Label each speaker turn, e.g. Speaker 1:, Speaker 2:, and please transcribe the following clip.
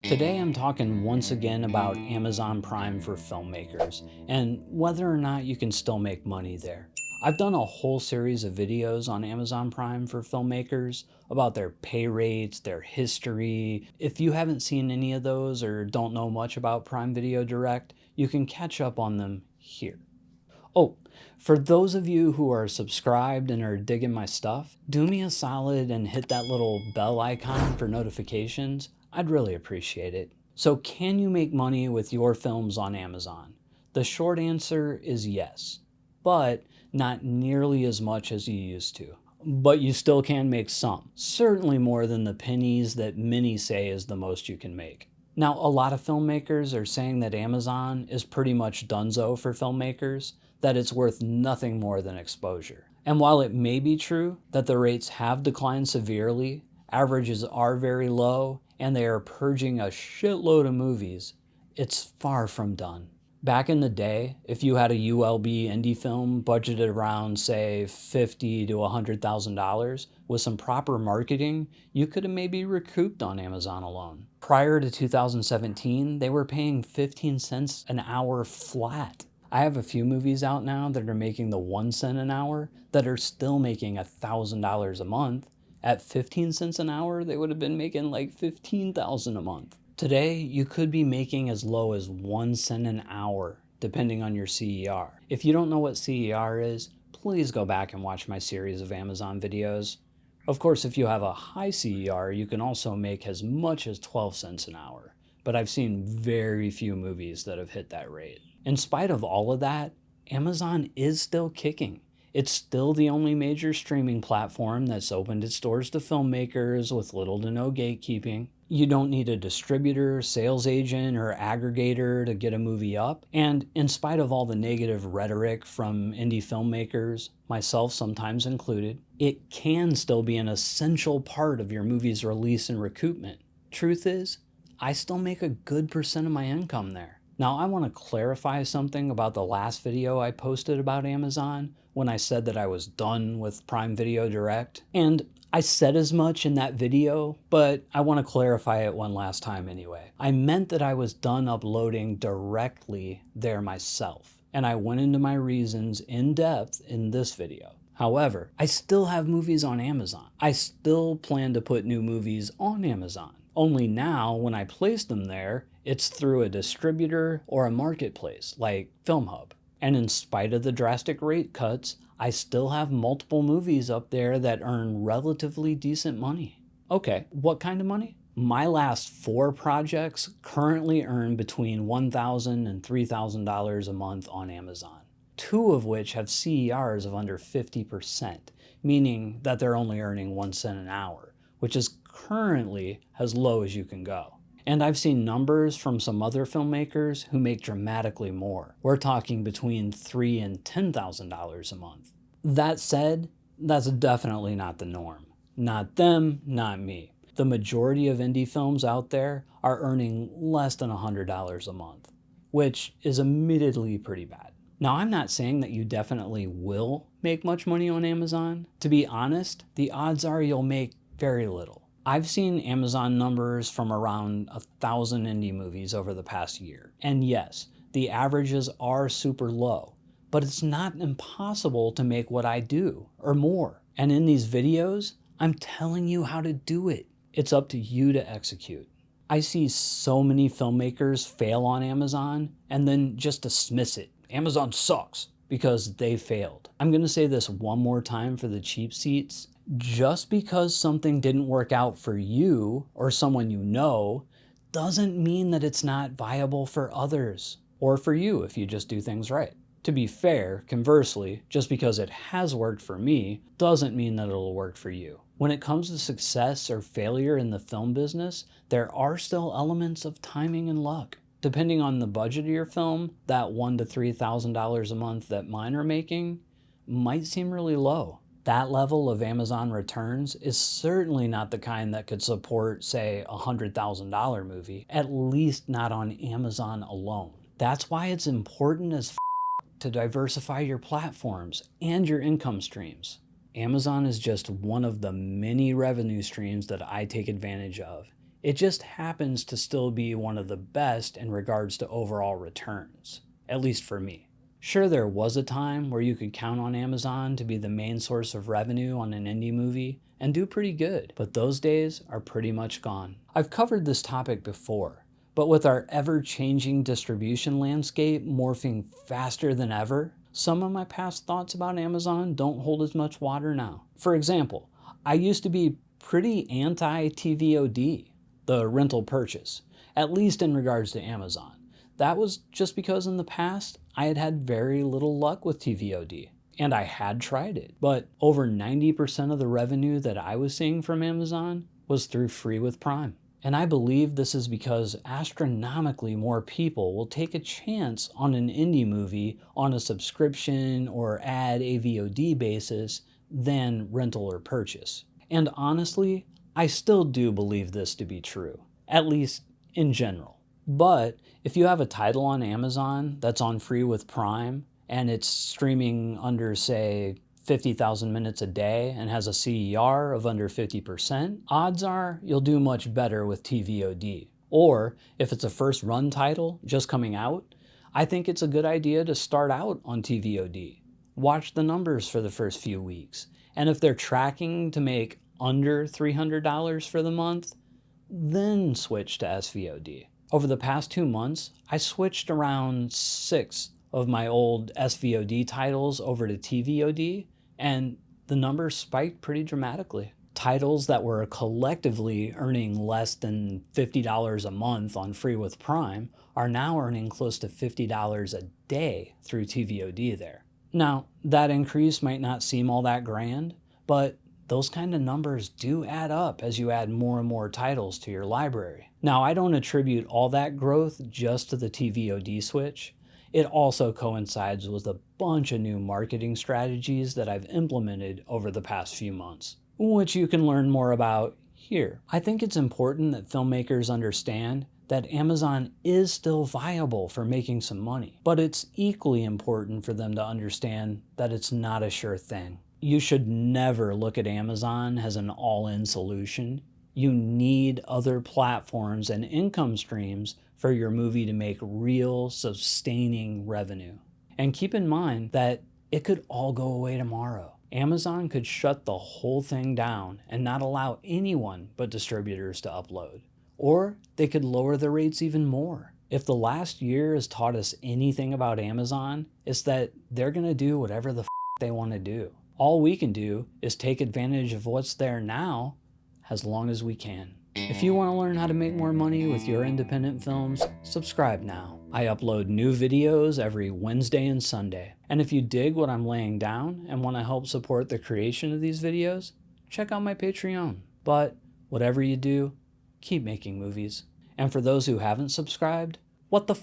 Speaker 1: Today I'm talking once again about Amazon Prime for filmmakers and whether or not you can still make money there. I've done a whole series of videos on Amazon Prime for filmmakers about their pay rates, their history. If you haven't seen any of those or don't know much about Prime Video Direct, you can catch up on them here. Oh, for those of you who are subscribed and are digging my stuff, do me a solid and hit that little bell icon for notifications. I'd really appreciate it. So can you make money with your films on Amazon? The short answer is yes, but not nearly as much as you used to. But you still can make some, certainly more than the pennies that many say is the most you can make. Now, a lot of filmmakers are saying that Amazon is pretty much donezo for filmmakers, that it's worth nothing more than exposure. And while it may be true that the rates have declined severely, averages are very low, and they are purging a shitload of movies, it's far from done. Back in the day, if you had a ULB indie film budgeted around, say, $50,000 to $100,000, with some proper marketing, you could have maybe recouped on Amazon alone. Prior to 2017, they were paying 15 cents an hour flat. I have a few movies out now that are making the 1 cent an hour that are still making $1,000 a month. At 15 cents an hour, they would have been making like $15,000 a month. Today, you could be making as low as 1 cent an hour, depending on your CER. If you don't know what CER is, please go back and watch my series of Amazon videos. Of course, if you have a high CER, you can also make as much as 12 cents an hour, but I've seen very few movies that have hit that rate. In spite of all of that, Amazon is still kicking. It's still the only major streaming platform that's opened its doors to filmmakers with little to no gatekeeping. You don't need a distributor, sales agent, or aggregator to get a movie up. And in spite of all the negative rhetoric from indie filmmakers, myself sometimes included, it can still be an essential part of your movie's release and recoupment. Truth is, I still make a good percent of my income there. Now, I want to clarify something about the last video I posted about Amazon when I said that I was done with Prime Video Direct. And I said as much in that video, but I want to clarify it one last time anyway. I meant that I was done uploading directly there myself, and I went into my reasons in depth in this video. However, I still have movies on Amazon. I still plan to put new movies on Amazon. Only now, when I place them there, it's through a distributor or a marketplace like FILMHUB. And in spite of the drastic rate cuts, I still have multiple movies up there that earn relatively decent money. Okay, what kind of money? My last 4 projects currently earn between $1,000 and $3,000 a month on Amazon, 2 of which have CERs of under 50%, meaning that they're only earning 1 cent an hour, which is currently as low as you can go. And I've seen numbers from some other filmmakers who make dramatically more. We're talking between $3,000 and $10,000 a month. That said, that's definitely not the norm. Not them, not me. The majority of indie films out there are earning less than $100 a month, which is admittedly pretty bad. Now, I'm not saying that you definitely will make much money on Amazon. To be honest, the odds are you'll make very little. I've seen Amazon numbers from around 1,000 indie movies over the past year. And yes, the averages are super low, but it's not impossible to make what I do or more. And in these videos, I'm telling you how to do it. It's up to you to execute. I see so many filmmakers fail on Amazon and then just dismiss it. Amazon sucks because they failed. I'm going to say this one more time for the cheap seats. Just because something didn't work out for you or someone you know doesn't mean that it's not viable for others or for you if you just do things right. To be fair, conversely, just because it has worked for me doesn't mean that it'll work for you. When it comes to success or failure in the film business, there are still elements of timing and luck. Depending on the budget of your film, that $1,000 to $3,000 a month that mine are making might seem really low. That level of Amazon returns is certainly not the kind that could support, say, a $100,000 movie, at least not on Amazon alone. That's why it's important as to diversify your platforms and your income streams. Amazon is just one of the many revenue streams that I take advantage of, It just happens to still be one of the best in regards to overall returns, at least for me. Sure, there was a time where you could count on Amazon to be the main source of revenue on an indie movie and do pretty good, but those days are pretty much gone. I've covered this topic before, but with our ever-changing distribution landscape morphing faster than ever, some of my past thoughts about Amazon don't hold as much water now. For example, I used to be pretty anti-TVOD, the rental purchase, at least in regards to Amazon. That was just because in the past, I had had very little luck with TVOD, and I had tried it. But over 90% of the revenue that I was seeing from Amazon was through Free with Prime. And I believe this is because astronomically more people will take a chance on an indie movie on a subscription or ad AVOD basis than rental or purchase. And honestly, I still do believe this to be true, at least in general. But if you have a title on Amazon that's on Free with Prime and it's streaming under, say, 50,000 minutes a day and has a CER of under 50%, odds are you'll do much better with TVOD. Or if it's a first run title just coming out, I think it's a good idea to start out on TVOD. Watch the numbers for the first few weeks. And if they're tracking to make under $300 for the month, then switch to SVOD. Over the past 2 months, I switched around 6 of my old SVOD titles over to TVOD, and the numbers spiked pretty dramatically. Titles that were collectively earning less than $50 a month on Free with Prime are now earning close to $50 a day through TVOD there. Now, that increase might not seem all that grand, but those kind of numbers do add up as you add more and more titles to your library. Now, I don't attribute all that growth just to the TVOD switch. It also coincides with a bunch of new marketing strategies that I've implemented over the past few months, which you can learn more about here. I think it's important that filmmakers understand that Amazon is still viable for making some money, but it's equally important for them to understand that it's not a sure thing. You should never look at Amazon as an all-in solution. You need other platforms and income streams for your movie to make real, sustaining revenue. And keep in mind that it could all go away tomorrow. Amazon could shut the whole thing down and not allow anyone but distributors to upload. Or they could lower the rates even more. If the last year has taught us anything about Amazon, it's that they're gonna do whatever the they wanna do. All we can do is take advantage of what's there now as long as we can. If you want to learn how to make more money with your independent films, subscribe now. I upload new videos every Wednesday and Sunday. And if you dig what I'm laying down and want to help support the creation of these videos, check out my Patreon. But whatever you do, keep making movies. And for those who haven't subscribed, what the